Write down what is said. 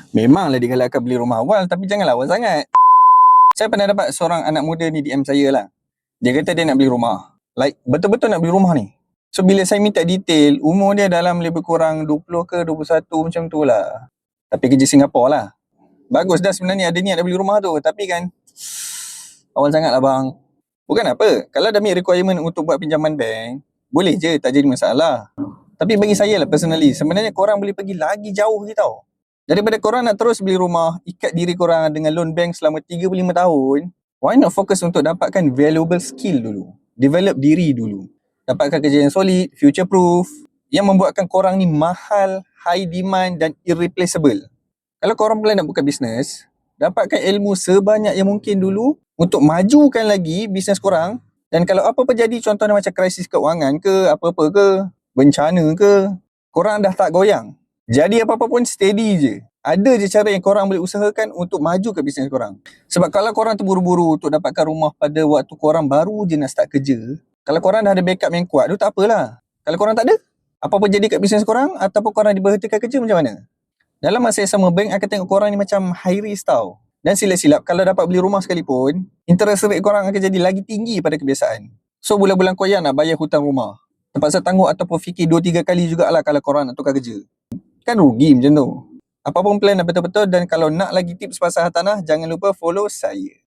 Memanglah digalakkan beli rumah awal, tapi janganlah awal sangat. Saya pernah dapat seorang anak muda ni DM saya lah. Dia kata dia nak beli rumah. Like, betul-betul nak beli rumah ni. So, bila saya minta detail, umur dia dalam lebih kurang 20 ke 21 macam tu lah. Tapi kerja Singapura lah. Bagus dah sebenarnya ada niat nak beli rumah tu. Tapi kan, awal sangat lah bang. Bukan apa, kalau dah meet requirement untuk buat pinjaman bank, boleh je, tak jadi masalah. Tapi bagi saya lah personally, sebenarnya korang boleh pergi lagi jauh je tau. Daripada korang nak terus beli rumah, ikat diri korang dengan loan bank selama 3-5 tahun, why not fokus untuk dapatkan valuable skill dulu. Develop diri dulu. Dapatkan kerja yang solid, future proof, yang membuatkan korang ni mahal, high demand dan irreplaceable. Kalau korang plan nak buka bisnes, dapatkan ilmu sebanyak yang mungkin dulu untuk majukan lagi bisnes korang. Dan kalau apa-apa jadi, contohnya macam krisis keuangan ke, apa-apa ke, bencana ke, korang dah tak goyang. Jadi apa-apa pun steady je. Ada je cara yang korang boleh usahakan untuk maju ke bisnes korang. Sebab kalau korang terburu-buru untuk dapatkan rumah pada waktu korang baru je nak start kerja, kalau korang dah ada backup yang kuat, tu tak apalah. Kalau korang tak ada, apa-apa jadi kat bisnes korang ataupun korang diberhentikan kerja macam mana? Dalam masa yang sama, bank akan tengok korang ni macam high risk tau. Dan silap-silap, kalau dapat beli rumah sekalipun, interest rate korang akan jadi lagi tinggi pada kebiasaan. So, bulan-bulan koyak nak bayar hutang rumah. Terpaksa tangguh ataupun fikir 2-3 kali jugalah kalau korang nak tukar kerja. Kan rugi macam tu. Apa pun plan dah betul-betul, dan kalau nak lagi tips pasal hartanah, jangan lupa follow saya.